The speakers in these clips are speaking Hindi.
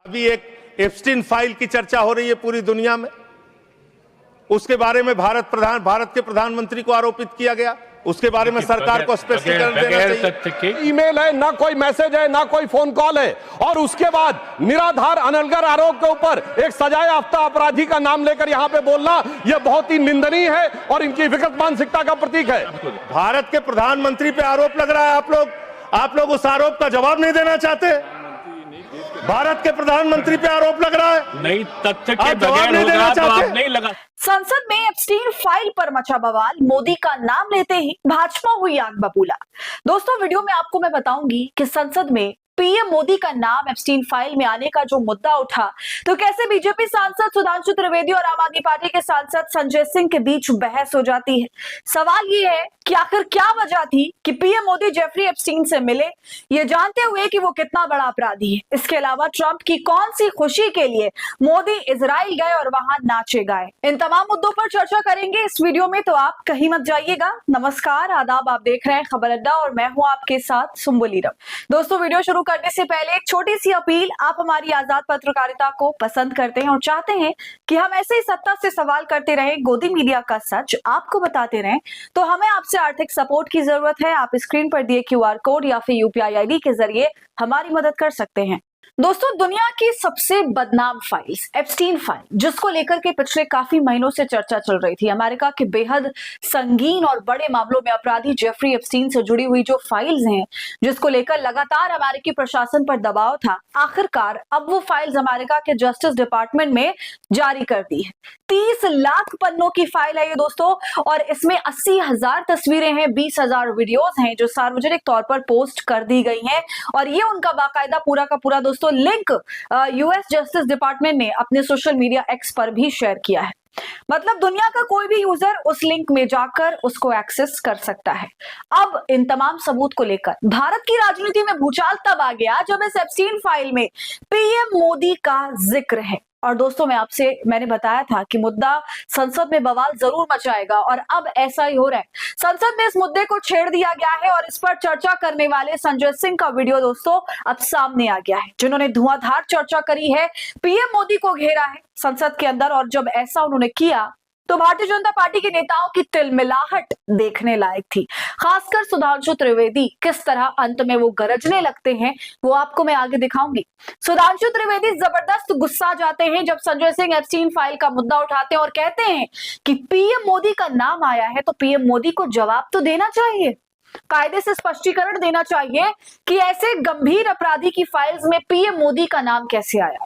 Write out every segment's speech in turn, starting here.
अभी एक एप्स्टीन फाइल की चर्चा हो रही है पूरी दुनिया में। उसके बारे में भारत के प्रधानमंत्री को आरोपित किया गया। उसके बारे में सरकार को स्पष्टीकरण देना चाहिए। ईमेल है, ना कोई मैसेज है, ना कोई फोन कॉल है, और उसके बाद निराधार अनलगर आरोप के ऊपर एक सजाए याफ्ता अपराधी का नाम लेकर यहां पे बोलना यह बहुत ही निंदनीय है और इनकी विकृत मानसिकता का प्रतीक है। भारत के प्रधानमंत्री पे आरोप लग रहा है, आप लोग उस आरोप का जवाब नहीं देना चाहते। भारत के प्रधानमंत्री पे आरोप लग रहा है, नहीं तथ्य के जवाब नहीं देना चाहते। नहीं लगा। संसद में एप्स्टीन फाइल पर मचा बवाल, मोदी का नाम लेते ही भाजपा हुई आग बबूला। दोस्तों, वीडियो में आपको मैं बताऊंगी कि संसद में पीएम मोदी का नाम एप्स्टीन फाइल में आने का जो मुद्दा उठा, तो कैसे बीजेपी सांसद सुधांशु त्रिवेदी और आम आदमी पार्टी के सांसद संजय सिंह के बीच बहस हो जाती है। सवाल ये है कि आखिर क्या वजह थी कि पीएम मोदी जेफरी एप्स्टीन से मिले, ये जानते हुए कि वो कितना बड़ा अपराधी है। इसके अलावा ट्रंप की कौन सी खुशी के लिए मोदी इजराइल गए और वहां नाचे गाए, इन तमाम मुद्दों पर चर्चा करेंगे इस वीडियो में, तो आप कहीं मत जाइएगा। नमस्कार, आदाब, आप देख रहे हैं खबर अड्डा और मैं हूं आपके साथ सुम्बुल ईरम। दोस्तों, वीडियो शुरू करने से पहले एक छोटी सी अपील, आप हमारी आजाद पत्रकारिता को पसंद करते हैं और चाहते हैं कि हम ऐसे ही सत्ता से सवाल करते रहें, गोदी मीडिया का सच आपको बताते रहें, तो हमें आपसे आर्थिक सपोर्ट की जरूरत है। आप स्क्रीन पर दिए क्यूआर कोड या फिर यूपीआई आईडी के जरिए हमारी मदद कर सकते हैं। दोस्तों, दुनिया की सबसे बदनाम फाइल्स एप्स्टीन फाइल, जिसको लेकर के पिछले काफी महीनों से चर्चा चल रही थी। अमेरिका के बेहद संगीन और बड़े मामलों में अपराधी जेफरी एप्स्टीन से जुड़ी हुई जो फाइल्स हैं, जिसको लेकर लगातार अमेरिकी प्रशासन पर दबाव था, आखिरकार अब वो फाइल्स अमेरिका के जस्टिस डिपार्टमेंट में जारी कर दी है। 30 लाख पन्नों की फाइल है ये दोस्तों, और इसमें 80,000 तस्वीरें हैं, 20,000 वीडियोस हैं जो सार्वजनिक तौर पर पोस्ट कर दी गई हैं, और ये उनका बाकायदा पूरा का पूरा दोस्तों लिंक यूएस जस्टिस डिपार्टमेंट ने अपने सोशल मीडिया एक्स पर भी शेयर किया है। मतलब दुनिया का कोई भी यूजर उस लिंक में जाकर उसको एक्सेस कर सकता है। अब इन तमाम सबूत को लेकर भारत की राजनीति में भूचाल तब आ गया जब इस एप्स्टीन फाइल में पीएम मोदी का जिक्र है। और दोस्तों, मैंने बताया था कि मुद्दा संसद में बवाल जरूर मचाएगा, और अब ऐसा ही हो रहा है। संसद में इस मुद्दे को छेड़ दिया गया है और इस पर चर्चा करने वाले संजय सिंह का वीडियो दोस्तों अब सामने आ गया है, जिन्होंने धुआंधार चर्चा करी है, पीएम मोदी को घेरा है संसद के अंदर। और जब ऐसा उन्होंने किया तो भारतीय जनता पार्टी के नेताओं की तिलमिलाहट देखने लायक थी। खासकर सुधांशु त्रिवेदी किस तरह अंत में वो गरजने लगते हैं, वो आपको मैं आगे दिखाऊंगी। सुधांशु त्रिवेदी जबरदस्त गुस्सा जाते हैं जब संजय सिंह एप्स्टीन फाइल का मुद्दा उठाते हैं और कहते हैं कि पीएम मोदी का नाम आया है तो पीएम मोदी को जवाब तो देना चाहिए, कायदे से स्पष्टीकरण देना चाहिए कि ऐसे गंभीर अपराधी की फाइल्स में पीएम मोदी का नाम कैसे आया।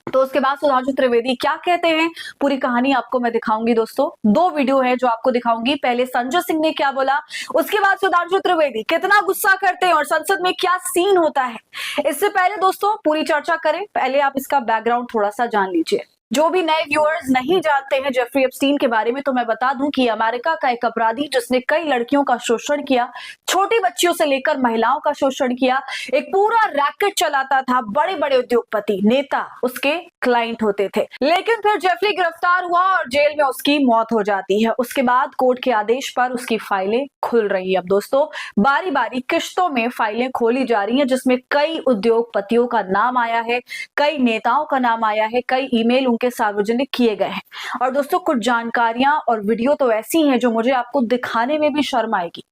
तो उसके बाद सुधांशु त्रिवेदी क्या कहते हैं, पूरी कहानी आपको मैं दिखाऊंगी। दोस्तों, 2 वीडियो है जो आपको दिखाऊंगी। पहले संजय सिंह ने क्या बोला, उसके बाद सुधांशु त्रिवेदी कितना गुस्सा करते हैं और संसद में क्या सीन होता है। इससे पहले दोस्तों पूरी चर्चा करें, पहले आप इसका बैकग्राउंड थोड़ा सा जान लीजिए। जो भी नए व्यूअर्स नहीं जानते हैं जेफरी एप्स्टीन के बारे में, तो मैं बता दूं कि अमेरिका का एक अपराधी जिसने कई लड़कियों का शोषण किया, छोटी बच्चियों से लेकर महिलाओं का शोषण किया, एक पूरा रैकेट चलाता था, बड़े बड़े उद्योगपति नेता उसके क्लाइंट होते थे। लेकिन फिर जेफरी गिरफ्तार हुआ और जेल में उसकी मौत हो जाती है। उसके बाद कोर्ट के आदेश पर उसकी फाइलें खुल रही है। अब दोस्तों, बारी बारी किश्तों में फाइलें खोली जा रही हैं, जिसमें कई उद्योगपतियों का नाम आया है, कई नेताओं का नाम आया है, कई ईमेल के सार्वजनिक किए गए हैं। और दोस्तों, कुछ जानकारियां और वीडियो तो ऐसी हैं जो मुझे आपको दिखाने में भी शर्म आएगी।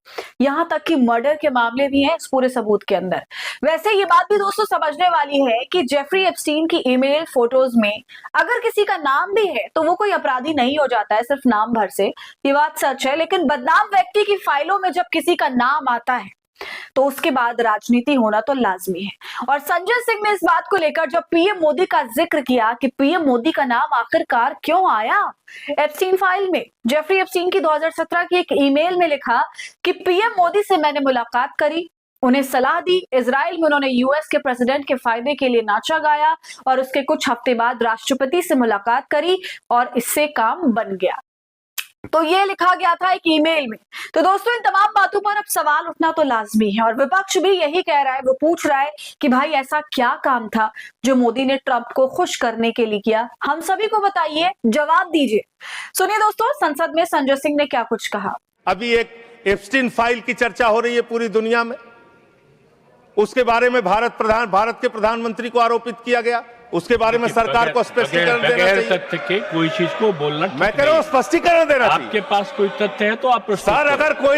यहां तक कि मर्डर के मामले भी हैं इस पूरे सबूत के अंदर। वैसे ये बात भी दोस्तों समझने वाली है कि जेफरी एप्स्टीन की ईमेल फोटोज में अगर किसी का नाम भी है तो वो कोई अपराधी नहीं हो जाता है सिर्फ नाम भर से, ये बात सच है। लेकिन बदनाम व्यक्ति की फाइलों में जब किसी का नाम आता है तो उसके बाद राजनीति होना तो लाजमी है। और संजय सिंह ने इस बात को लेकर जब पीएम मोदी का जिक्र किया कि पीएम मोदी का नाम आखिरकार क्यों आया एप्स्टीन फाइल में, जेफरी एप्स्टीन की 2017 की एक ईमेल में लिखा कि पीएम मोदी से मैंने मुलाकात करी, उन्हें सलाह दी, इजराइल में उन्होंने यूएस के प्रेसिडेंट के फायदे के लिए नाचा गाया, और उसके कुछ हफ्ते बाद राष्ट्रपति से मुलाकात करी और इससे काम बन गया। तो ये लिखा गया था एक ईमेल में। तो दोस्तों, इन तमाम बातों पर अब सवाल उठना तो लाजमी है, और विपक्ष भी यही कह रहा है, वो पूछ रहा है कि भाई ऐसा क्या काम था जो मोदी ने ट्रंप को खुश करने के लिए किया, हम सभी को बताइए, जवाब दीजिए। सुनिए दोस्तों, संसद में संजय सिंह ने क्या कुछ कहा। अभी एक एप्स्टीन फाइल की चर्चा हो रही है पूरी दुनिया में। उसके बारे में भारत के प्रधानमंत्री को आरोपित किया गया। उसके बारे में सरकार को स्पष्टीकरण देना बगैर चाहिए। तथ्य के कोई चीज को बोलना ठीक मैं कह रहा हूँ नहीं। स्पष्टीकरण देना आपके चाहिए। पास कोई तथ्य है तो आप प्रस्तुत सर करें। अगर कोई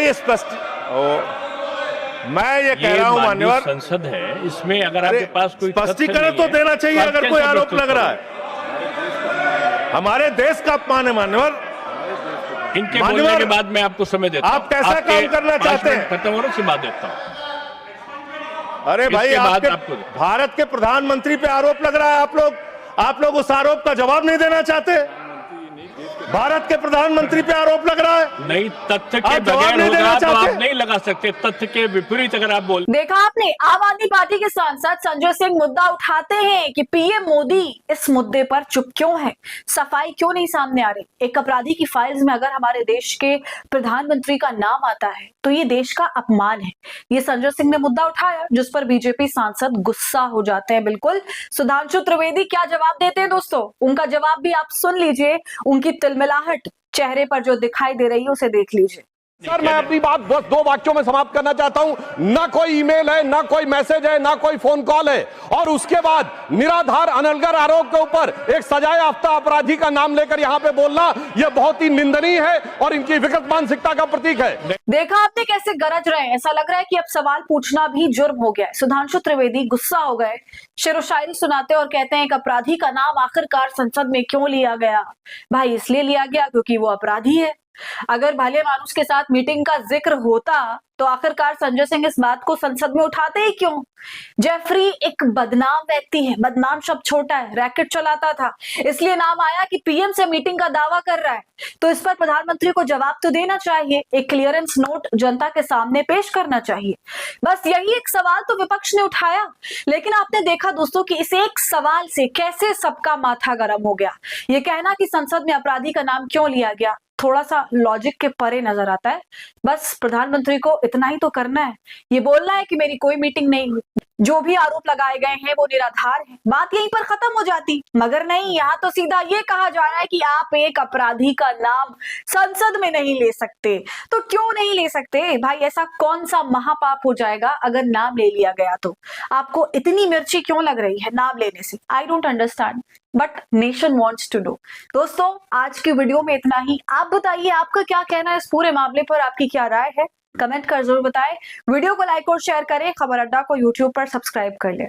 मैं ये कह रहा हूँ मान्यवर, संसद है, इसमें अगर आपके पास कोई स्पष्टीकरण तो देना चाहिए अगर कोई आरोप लग रहा है। हमारे देश का अपमान है मान्यवर। इनके बोलने के बाद मैं आपको समय देता हूं। आप कैसा आपके काम करना 5 चाहते मिनट हैं? खत्म हो रहा है, बात देता हूं। अरे भाई इसके बाद आपके आपको भारत के प्रधानमंत्री पे आरोप लग रहा है, आप लोग उस आरोप का जवाब नहीं देना चाहते। भारत के प्रधानमंत्री पे आरोप लग रहा है, नहीं तथ्य के आप जवाब बगैर नहीं देना होगा तो चाहते? आप नहीं लगा सकते। तथ्य के विपरीत अगर आप बोल देखा आपने, आम आदमी पार्टी के सांसद संजय सिंह मुद्दा उठाते हैं कि पीएम मोदी इस मुद्दे पर चुप क्यों है, सफाई क्यों नहीं सामने आ रही। एक अपराधी की फाइल्स में अगर हमारे देश के प्रधानमंत्री का नाम आता है तो ये देश का अपमान है। ये संजय सिंह ने मुद्दा उठाया जिस पर बीजेपी सांसद गुस्सा हो जाते हैं। बिल्कुल, सुधांशु त्रिवेदी क्या जवाब देते हैं दोस्तों, उनका जवाब भी आप सुन लीजिए। उनकी तिलमिलाहट चेहरे पर जो दिखाई दे रही है उसे देख लीजिए। सर मैं अपनी बात बस 2 वाक्यों में समाप्त करना चाहता हूं। ना कोई ईमेल है, ना कोई मैसेज है, ना कोई फोन कॉल है, और उसके बाद निराधार अनलगर आरोप के ऊपर एक सजा याफ्ता अपराधी का नाम लेकर यहां पे बोलना यह बहुत ही निंदनीय है और इनकी विकृत मानसिकता का प्रतीक है। देखा आपने कैसे गरज रहे हैं, ऐसा लग रहा है कि अब सवाल पूछना भी जुर्म हो गया है। सुधांशु त्रिवेदी गुस्सा हो गए, शेरो शायरी सुनाते और कहते हैं कि अपराधी का नाम आखिरकार संसद में क्यों लिया गया। भाई इसलिए लिया गया क्योंकि वो अपराधी है। अगर भले मानुस के साथ मीटिंग का जिक्र होता तो आखिरकार संजय सिंह इस बात को संसद में उठाते ही क्यों। जेफरी एक बदनाम व्यक्ति है, बदनाम शब्द छोटा है, रैकेट चलाता था, इसलिए नाम आया कि पीएम से मीटिंग का दावा कर रहा है, तो इस पर प्रधानमंत्री को जवाब तो देना चाहिए, एक क्लियरेंस नोट जनता के सामने पेश करना चाहिए। बस यही एक सवाल तो विपक्ष ने उठाया, लेकिन आपने देखा दोस्तों कि इस एक सवाल से कैसे सबका माथा गर्म हो गया। ये कहना कि संसद में अपराधी का नाम क्यों लिया गया थोड़ा सा लॉजिक के परे नजर आता है। बस प्रधानमंत्री को इतना ही तो करना है, ये बोलना है कि मेरी कोई मीटिंग नहीं हुई, जो भी आरोप लगाए गए हैं वो निराधार है, बात यहीं पर खत्म हो जाती। मगर नहीं, यहाँ तो सीधा ये कहा जा रहा है कि आप एक अपराधी का नाम संसद में नहीं ले सकते। तो क्यों नहीं ले सकते भाई, ऐसा कौन सा महापाप हो जाएगा अगर नाम ले लिया गया तो? आपको इतनी मिर्ची क्यों लग रही है नाम लेने से? I don't understand, but nation wants to know. दोस्तों आज की वीडियो में इतना ही। आप बताइए आपका क्या कहना है इस पूरे मामले पर, आपकी क्या राय है, कमेंट कर जरूर बताएं। वीडियो को लाइक और शेयर करें, खबर अड्डा को यूट्यूब पर सब्सक्राइब कर लें।